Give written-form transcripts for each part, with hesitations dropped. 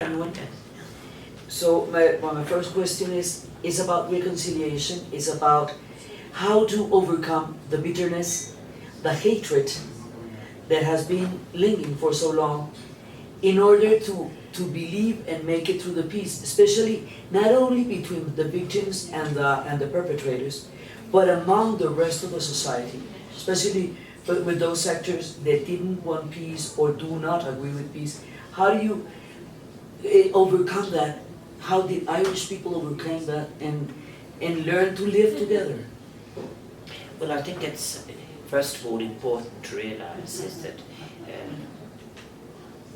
anyone? So my first question is about reconciliation, is about how to overcome the bitterness, the hatred that has been lingering for so long, in order to believe and make it through the peace, especially not only between the victims and the perpetrators, but among the rest of the society, especially with those sectors that didn't want peace or do not agree with peace. How do you overcome that? How did Irish people overcome that and learn to live together? Well, I think it's first of all important to realize is that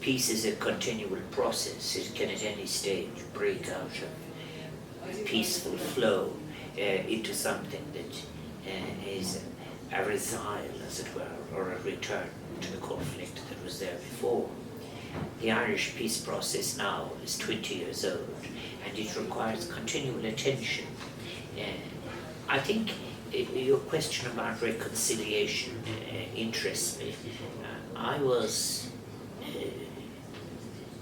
peace is a continual process. It can at any stage break out of peaceful flow into something that is a resile, as it were, or a return to the conflict that was there before. The Irish peace process now is 20 years old, and it requires continual attention. I think your question about reconciliation interests me. I was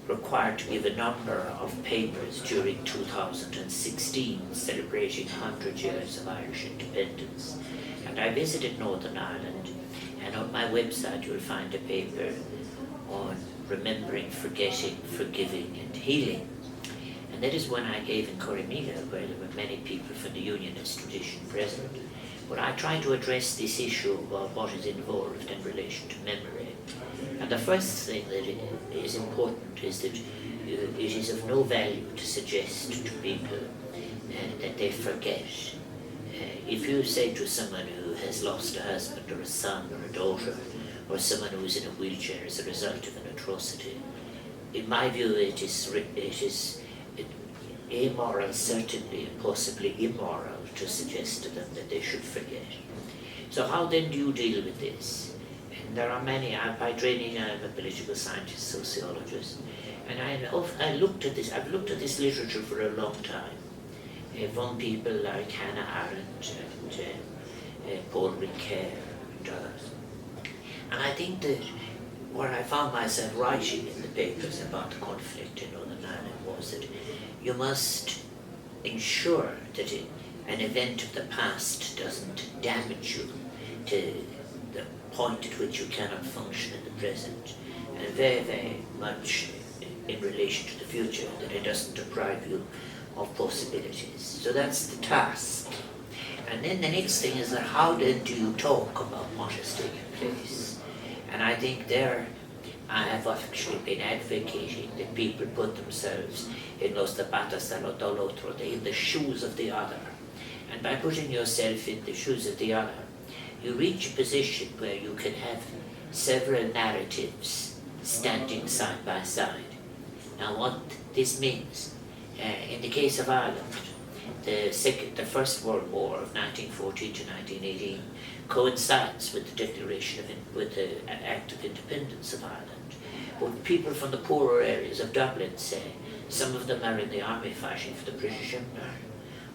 required to give a number of papers during 2016 celebrating 100 years of Irish independence, and I visited Northern Ireland, and on my website you'll find a paper on remembering, forgetting, forgiving and healing. And that is one I gave in Corrymeela, where there were many people from the Unionist tradition present. But I try to address this issue of what is involved in relation to memory. And the first thing that is important is that it is of no value to suggest to people that they forget. If you say to someone who has lost a husband or a son or a daughter, or someone who is in a wheelchair as a result of an atrocity, in my view it is amoral, certainly, and possibly immoral to suggest to them that they should forget. So how then do you deal with this? And there are many. By training I'm a political scientist, sociologist, and I've looked at this literature for a long time, from people like Hannah Arendt and Paul Ricoeur and others. And I think that what I found myself writing in the papers about the conflict in Northern Ireland was that you must ensure that an event of the past doesn't damage you to the point at which you cannot function in the present, and very, very much in relation to the future, that it doesn't deprive you of possibilities. So that's the task. And then the next thing is that how then do you talk about what has taken place? And I think there I have actually been advocating that people put themselves in los zapatos del otro, in the shoes of the other. And by putting yourself in the shoes of the other, you reach a position where you can have several narratives standing side by side. Now what this means, in the case of Ireland, the First World War of 1914 to 1918 coincides with the declaration with the Act of Independence of Ireland. But people from the poorer areas of Dublin say, some of them are in the army fighting for the British Empire.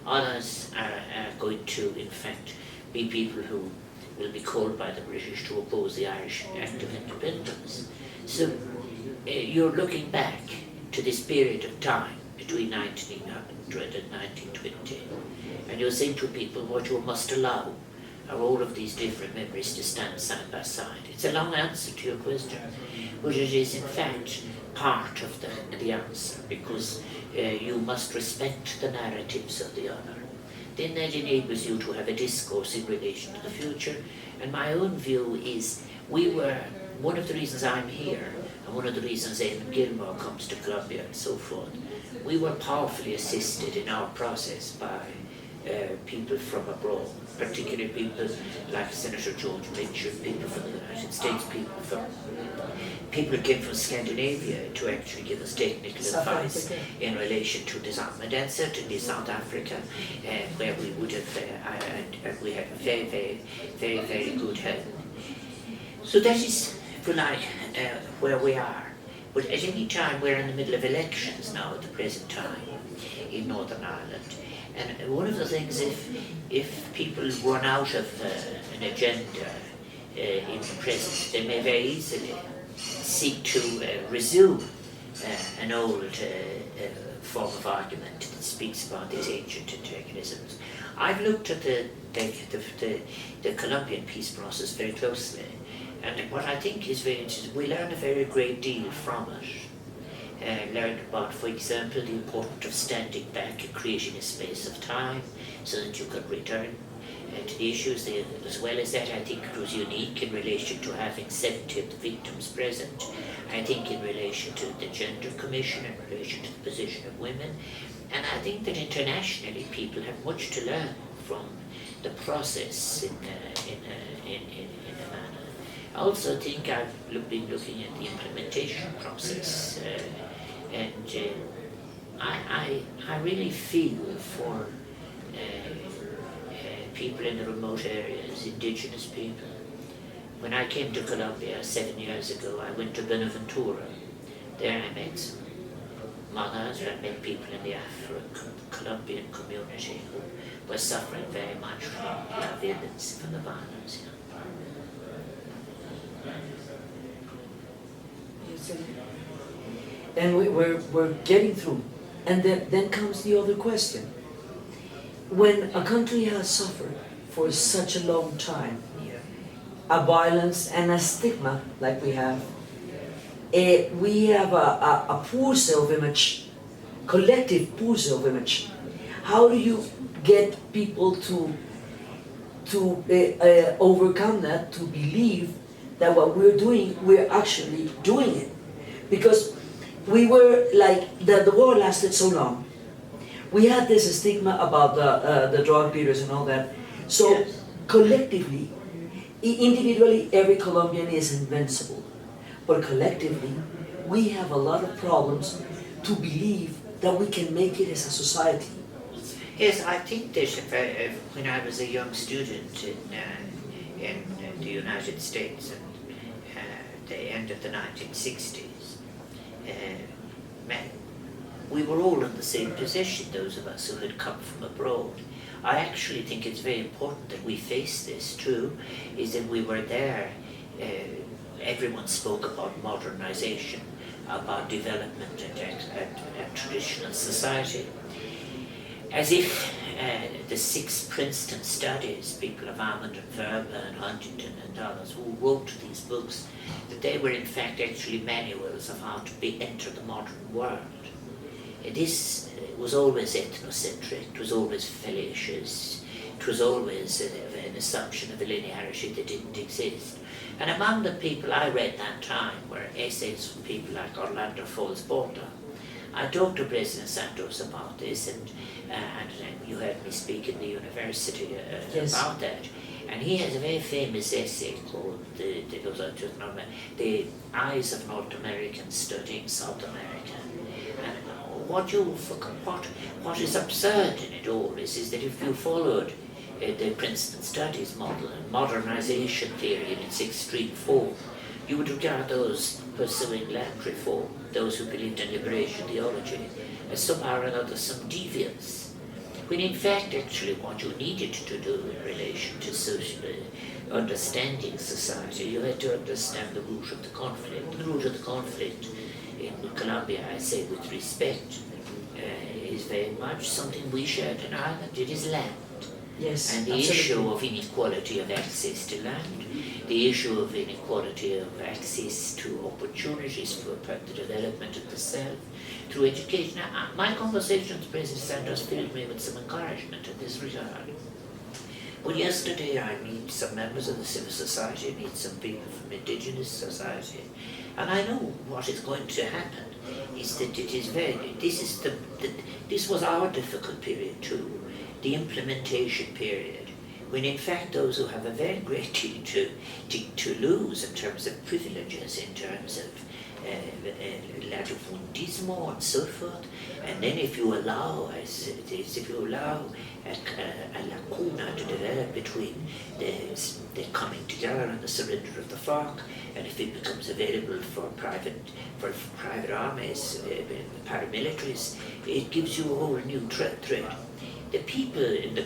Others are going to, in fact, be people who will be called by the British to oppose the Irish Act of Independence. So you're looking back to this period of time between 1900 and 1920, and you're saying to people what you must allow are all of these different memories to stand side by side. It's a long answer to your question, but it is in fact part of the answer, because you must respect the narratives of the other. Then that enables you to have a discourse in relation to the future. And my own view is one of the reasons I'm here, and one of the reasons Eamon Gilmore comes to Colombia and so forth, we were powerfully assisted in our process by people from abroad, particularly people like Senator George Mitchell, people from the United States, people who came from Scandinavia to actually give us technical advice in relation to disarmament, and certainly South Africa, where we would have, and we had very, very, very, very good help. So that is, if you like, where we are. But at any time, we're in the middle of elections now at the present time in Northern Ireland. And one of the things, if people run out of an agenda in the present, they may very easily seek to resume an old form of argument that speaks about these ancient antagonisms. I've looked at the Colombian peace process very closely, and what I think is very interesting, we learn a very great deal from it. Learned about, for example, the importance of standing back and creating a space of time so that you could return to the issues. As well as that, I think it was unique in relation to having 70 of the victims present. I think in relation to the Gender Commission, in relation to the position of women. And I think that internationally people have much to learn from the process in a manner. I also think I've been looking at the implementation process, and I really feel for people in the remote areas, indigenous people. When I came to Colombia 7 years ago, I went to Buenaventura. There I met some mothers, I met people in the Afro-Colombian community who were suffering very much from the violence, from the violence. And we're getting through. And then comes the other question. When a country has suffered for such a long time, a violence and a stigma like we have a poor self-image, collective poor self-image. How do you get people to overcome that, to believe that what we're doing, we're actually doing it? Because we were like, the war lasted so long. We had this stigma about the drug dealers and all that. So Yes. collectively, individually, every Colombian is invincible. But collectively, we have a lot of problems to believe that we can make it as a society. Yes, I think that when I was a young student in the United States at the end of the 1960s, we were all in the same position, those of us who had come from abroad. I actually think it's very important that we face this too, is that we were there, everyone spoke about modernization, about development and traditional society. As if the 6 Princeton studies, people of Almond and Verba and Huntington and others who wrote these books, that they were in fact actually manuals of how to enter the modern world. This was always ethnocentric, it was always fallacious, it was always an assumption of a linearity that didn't exist. And among the people I read that time were essays from people like Orlando Falls-Borda. I talked to President Santos about this, and you heard me speak in the university Yes. about that. And he has a very famous essay called The Eyes of North Americans Studying South America. And what is absurd in it all is that if you followed the Princeton Studies model and modernization theory in its extreme form, you would regard those pursuing land reform, those who believed in liberation theology, as somehow or another some deviants. When in fact actually what you needed to do in relation to understanding society, you had to understand the root of the conflict. The root of the conflict in Colombia, I say with respect, is very much something we shared in Ireland. It is land. Yes, And the absolutely. issue of inequality of access to land, the issue of inequality of access to opportunities for the development of the self, through education. Now, my conversations with President Santos filled me with some encouragement in this regard. But yesterday I meet some members of the civil society, meet some people from indigenous society, and I know what is going to happen is that it is this was our difficult period too, the implementation period, when in fact those who have a very great deal to lose in terms of privileges, in terms of latifundismo and so forth, and then if you allow, as it is, if you allow a lacuna to develop between the coming together and the surrender of the FARC, and if it becomes available for private armies, paramilitaries, it gives you a whole new threat. The people in the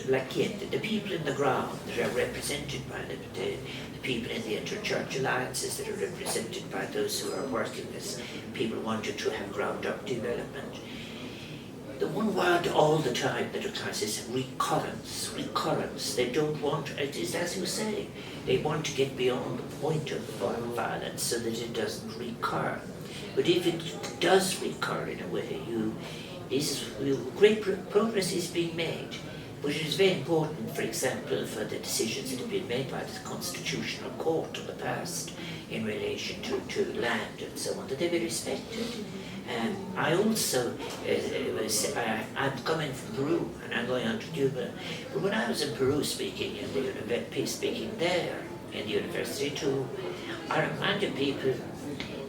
people in the ground that are represented by the people in the interchurch alliances that are represented by those who are working as people wanting to have ground-up development. The one word all the time that occurs is recurrence, recurrence. They don't want, it is as you say, they want to get beyond the point of violence so that it doesn't recur. But if it does recur in a way, great progress is being made. But it is very important, for example, for the decisions that have been made by the Constitutional Court in the past in relation to land and so on, that they be respected. I also, I'm coming from Peru and I'm going on to Cuba, but when I was in Peru speaking in the speaking there in the university too, I reminded people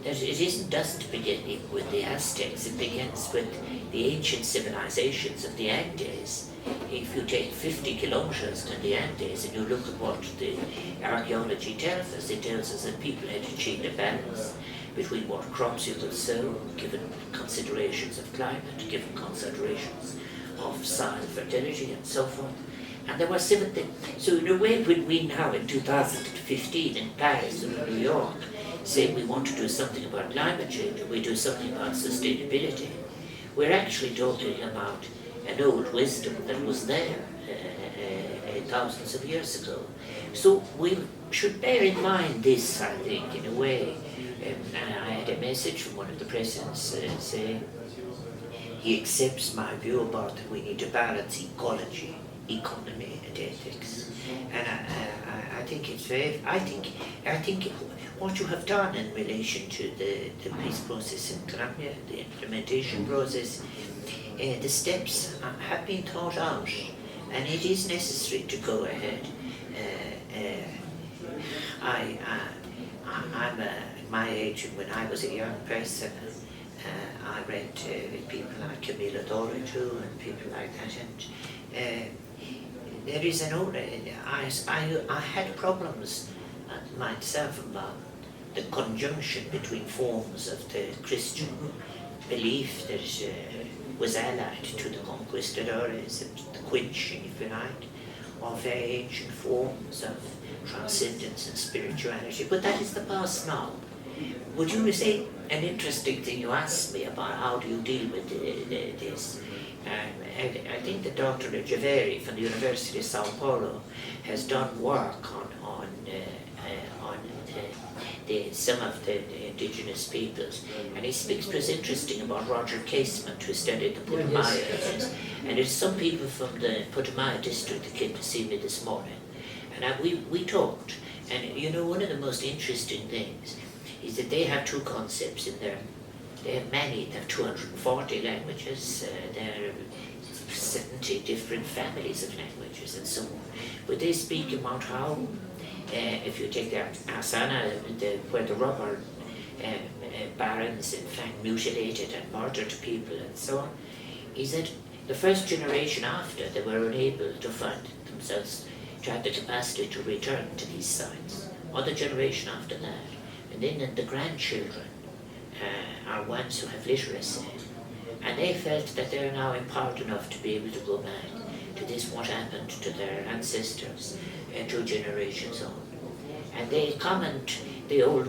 that it doesn't begin with the Aztecs, it begins with the ancient civilizations of the Andes. If you take 50 kilometers to the Andes and you look at what the archaeology tells us, it tells us that people had achieved a balance between what crops you could sow, given considerations of climate, given considerations of soil fertility and so forth. And there were 7 things. So in a way, when we now in 2015 in Paris or New York say we want to do something about climate change, we do something about sustainability, we're actually talking about an old wisdom that was there thousands of years ago. So we should bear in mind this, I think, in a way. I had a message from one of the presidents saying he accepts my view about that we need to balance ecology, economy and ethics. And I think it's very, I think what you have done in relation to the peace process in Colombia, the implementation process, the steps have been thought out, and it is necessary to go ahead. I'm my age, and when I was a young person, I read people like Camila Dora too, and people like that, and there is an old, I had problems myself about the conjunction between forms of the Christian belief that was allied to the conquistadores and the quenching, if you like, of very ancient forms of transcendence and spirituality. But that is the past now. Would you say an interesting thing you asked me about how do you deal with this? I think that Dr. Javeri from the University of Sao Paulo has done work on some of the indigenous peoples, and he speaks to us interesting about Roger Casement, who studied the Putumayo, and there's some people from the Putumayo district that came to see me this morning, and we talked, and you know, one of the most interesting things is that they have 2 concepts in there. They have many, they have 240 languages, there are 70 different families of languages and so on, but they speak about how if you take the Asana, where the robber barons in fact mutilated and murdered people and so on, is that the first generation after, they were unable to find themselves to have the capacity to return to these sites, or the generation after that. And then the grandchildren are ones who have literacy, and they felt that they're now empowered enough to be able to go back to this, what happened to their ancestors 2 generations on. And they comment, the old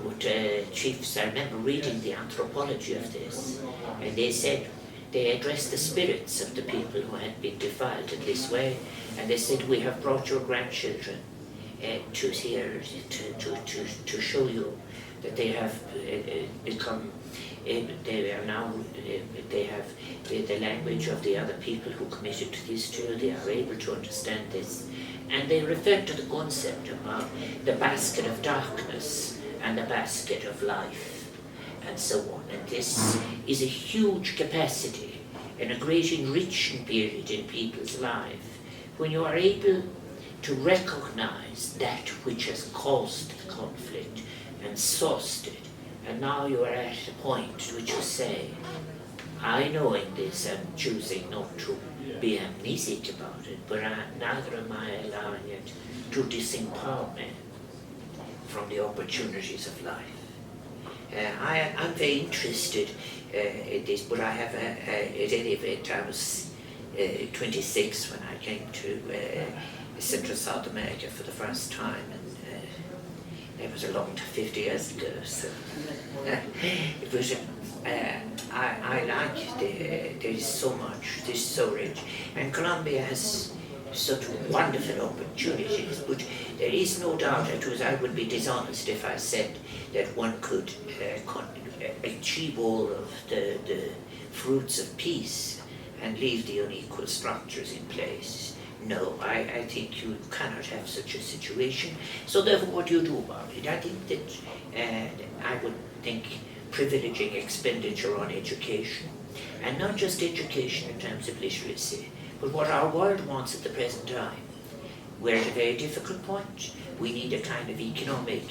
chiefs, I remember reading the anthropology of this, and they said, they addressed the spirits of the people who had been defiled in this way, and they said, we have brought your grandchildren to here to show you that they have become, they are now, they have the language of the other people who committed to this too, they are able to understand this. And they refer to the concept about the basket of darkness and the basket of life, and so on. And this is a huge capacity and a great enriching period in people's life, when you are able to recognize that which has caused the conflict and sourced it. And now you are at a point which you say, I knowing this, I'm choosing not to be amnesic about it, but neither am I allowing it to disempower me from the opportunities of life. I'm very interested in this, but I have, at any event, I was 26 when I came to Central South America for the first time, it was a long 50 years ago, so it was. I like there's so much, there's so rich, and Colombia has such wonderful opportunities. But there is no doubt I would be dishonest if I said that one could achieve all of the fruits of peace and leave the unequal structures in place. No, I think you cannot have such a situation. So therefore, what do you do about it? I think that I would think privileging expenditure on education, and not just education in terms of literacy, but what our world wants at the present time. We're at a very difficult point. We need a kind of economic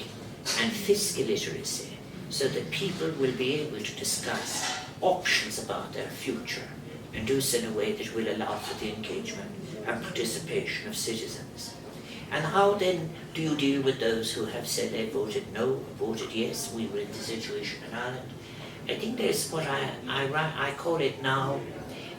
and fiscal literacy so that people will be able to discuss options about their future and do so in a way that will allow for the engagement and participation of citizens. And how then do you deal with those who have said they voted no, voted yes, we were in the situation in Ireland? I think there's what I call it now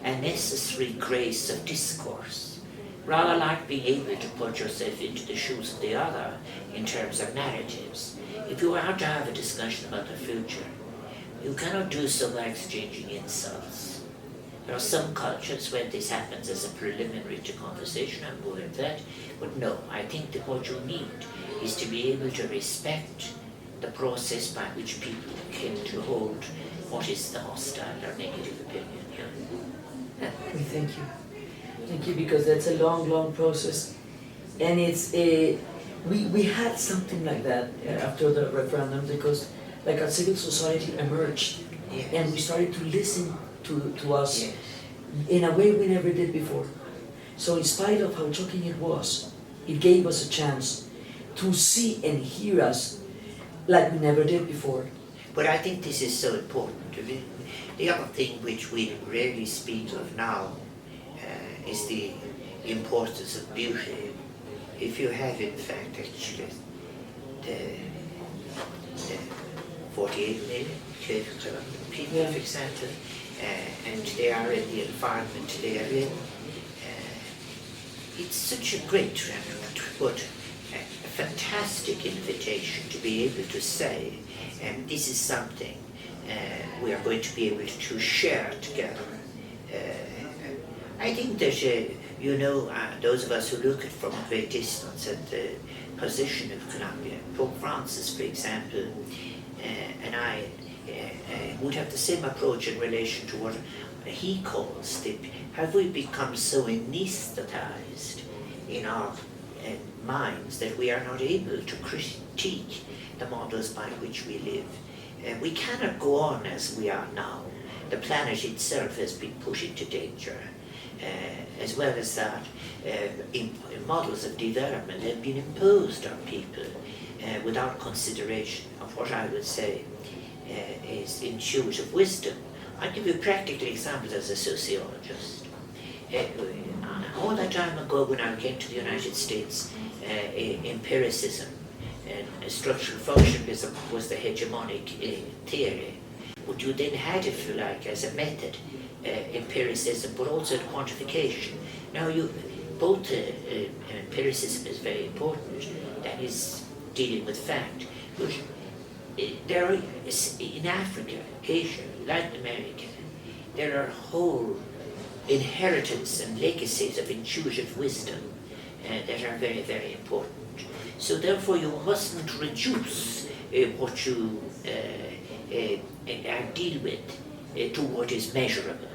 a necessary grace of discourse. Rather like being able to put yourself into the shoes of the other in terms of narratives. If you are to have a discussion about the future, you cannot do so by exchanging insults. There are some cultures where this happens as a preliminary to conversation, I'm aware of that, but no, I think that what you need is to be able to respect the process by which people came to hold what is the hostile or negative opinion. Thank you. Thank you, because that's a long, long process. And it's we had something like that after the referendum, because like a civil society emerged, Yes. and we started to listen to us Yes. in a way we never did before. So in spite of how shocking it was, it gave us a chance to see and hear us like we never did before. But I think this is so important. The other thing which we rarely speak of now is the importance of beauty. If you have, in fact, actually the 48 million people, for example, and they are in the environment they are in, it's such a great but a fantastic invitation to be able to say, and this is something we are going to be able to share together. I think that, those of us who look at from a great distance at the position of Colombia, Pope Francis, for example, and I would have the same approach in relation to what he calls have we become so anesthetized in our minds that we are not able to critique the models by which we live. We cannot go on as we are now. The planet itself has been put into danger. As well as that, models of development have been imposed on people without consideration of what I would say is intuitive wisdom. I'll give you practical examples as a sociologist. All that time ago when I came to the United States, empiricism and structural functionalism was the hegemonic theory. But you then had, if you like, as a method, empiricism, but also quantification. Now, both empiricism is very important, that is dealing with fact, but there are, in Africa, Asia, Latin America, there are whole inheritance and legacies of intuitive wisdom that are very, very important. So therefore you mustn't reduce what you deal with to what is measurable.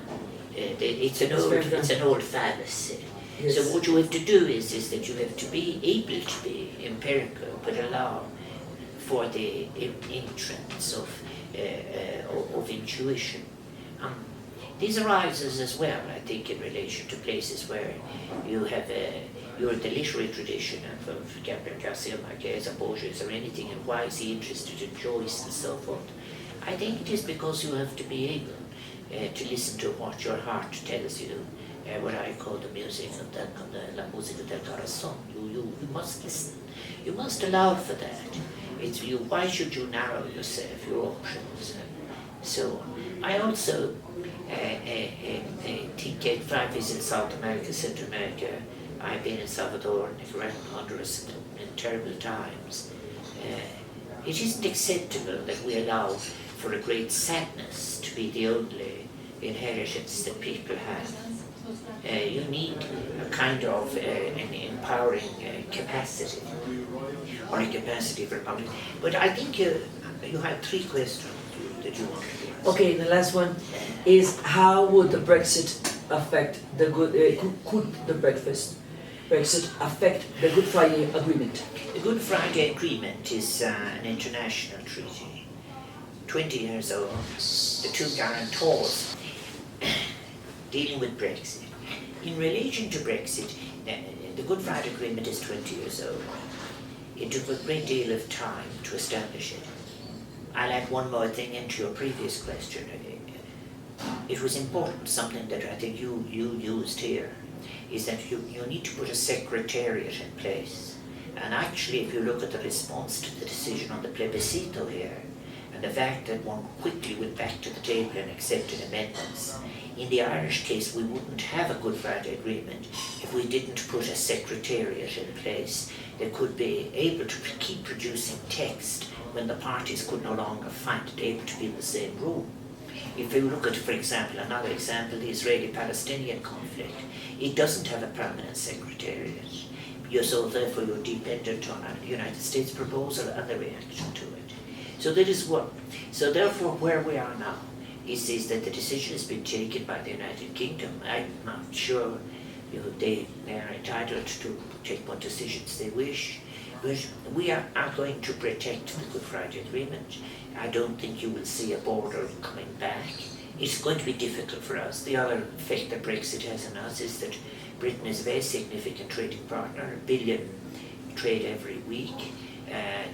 It's an old fallacy. Yes. So what you have to do is that you have to be able to be empirical, but allow for the entrance of intuition. This arises as well, I think, in relation to places where you have you're in the literary tradition of Gabriel Garcia Marquez or Borges or anything, and why is he interested in Joyce and so forth. I think it is because you have to be able to listen to what your heart tells you, what I call the music of la música del corazón. You must listen. You must allow for that. It's you. Why should you narrow yourself, your options? So I also think if I visit South America, Central America, I've been in Salvador, Nicaragua, Honduras in terrible times. it isn't acceptable that we allow for a great sadness to be the only inheritance that people have. You need a kind of an empowering capacity, or a capacity for public. But I think you had 3 questions that you wanted to ask. Okay, the last one is how would the Brexit affect the could the Brexit affect the Good Friday Agreement? The Good Friday Agreement is an international treaty, 20 years old. The 2 guarantors dealing with Brexit. In relation to Brexit, the Good Friday Agreement is 20 years old. It took a great deal of time to establish it. I'll add one more thing into your previous question. It was important, something that I think you used here, is that you need to put a secretariat in place. And actually, if you look at the response to the decision on the plebiscito here, and the fact that one quickly went back to the table and accepted amendments, in the Irish case we wouldn't have a Good Friday Agreement if we didn't put a secretariat in place that could be able to keep producing text when the parties could no longer find it able to be in the same room. If you look at, for example, another example, the Israeli-Palestinian conflict, it doesn't have a permanent secretariat. So therefore you're dependent on a United States proposal and the reaction to it. So that is what, so therefore where we are now is that the decision has been taken by the United Kingdom. I'm not sure they are entitled to take what decisions they wish, but we are going to protect the Good Friday Agreement. I don't think you will see a border coming back. It's going to be difficult for us. The other effect that Brexit has on us is that Britain is a very significant trading partner, $1 billion trade every week.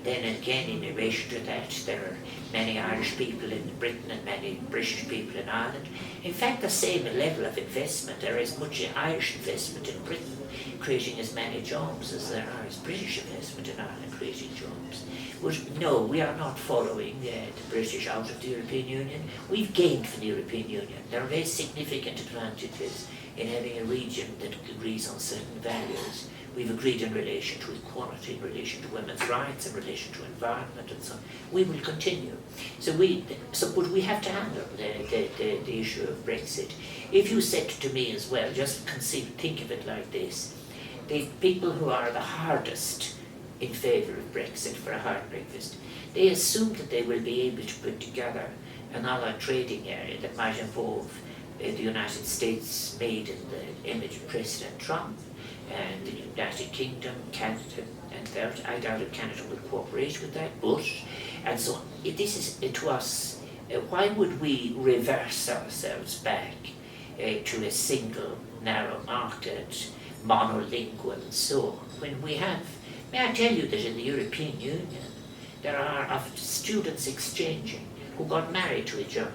Then again, in relation to that, there are many Irish people in Britain and many British people in Ireland. In fact, the same level of investment. There is much Irish investment in Britain, creating as many jobs as there is British investment in Ireland, creating jobs. But no, we are not following the British out of the European Union. We've gained from the European Union. There are very significant advantages in having a region that agrees on certain values. We've agreed in relation to equality, in relation to women's rights, in relation to environment and so on. We will continue. But we have to handle the issue of Brexit. If you said to me as well, just think of it like this, the people who are the hardest in favour of Brexit for a hard Brexit, they assume that they will be able to put together another trading area that might involve the United States made in the image of President Trump, and the United Kingdom, Canada, and I doubt if Canada will cooperate with that, but, and so on. This is to us, why would we reverse ourselves back to a single, narrow market, monolingual and so on, when we have, may I tell you that in the European Union, there are students exchanging who got married to each other.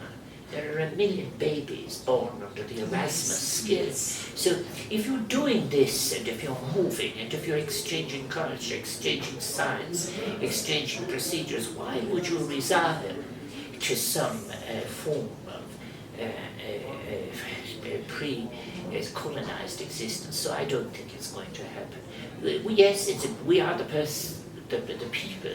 There are 1 million babies born under the Erasmus scheme. Yes. So if you're doing this, and if you're moving, and if you're exchanging culture, exchanging science, exchanging procedures, why would you resign to some form of pre-colonized existence? So I don't think it's going to happen. Yes, we are the people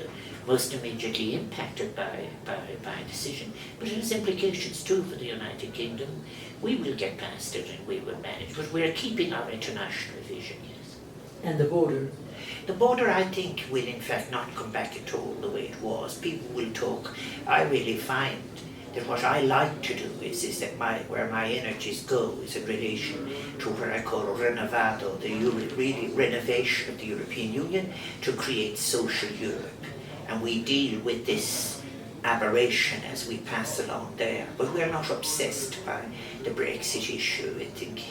most immediately impacted by a decision, but it has implications too for the United Kingdom. We will get past it and we will manage, but we are keeping our international vision, yes. And the border? The border, I think, will in fact not come back at all the way it was. People will talk. I really find that what I like to do is that where my energies go is in relation to what I call renovado, really renovation of the European Union to create social Europe. And we deal with this aberration as we pass along there. But we are not obsessed by the Brexit issue. I think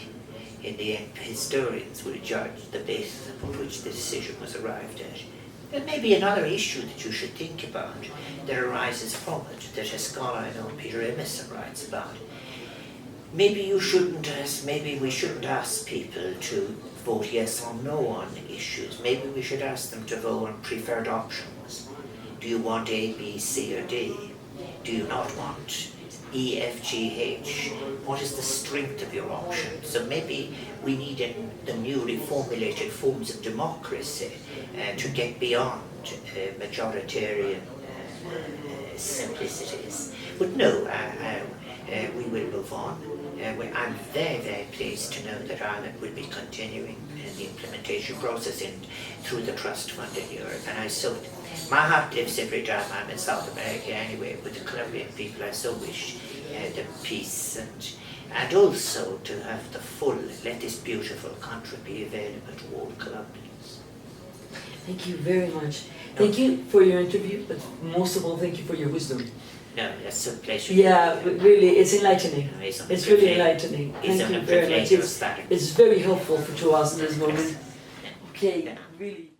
in the end historians will judge the basis upon which the decision was arrived at. There may be another issue that you should think about that arises from it, that a scholar I know, Peter Emerson, writes about. Maybe we shouldn't ask people to vote yes or no on issues. Maybe we should ask them to vote on preferred options. Do you want A, B, C, or D? Do you not want E, F, G, H? What is the strength of your option? So maybe we need in the newly formulated forms of democracy to get beyond majoritarian simplicities. But no, we will move on. I'm very, very pleased to know that Ireland will be continuing the implementation process through the trust fund in Europe. And my heart lives every time I'm in South America anyway with the Colombian people. I so wish the peace and also to have the full, let this beautiful country be available to all Colombians. Thank you very much. Thank you for your interview, but most of all, thank you for your wisdom. No, that's a pleasure. Yeah, really, it's enlightening. No, It's really enlightening. Thank you very much. It's very helpful to us in this moment. Okay, really.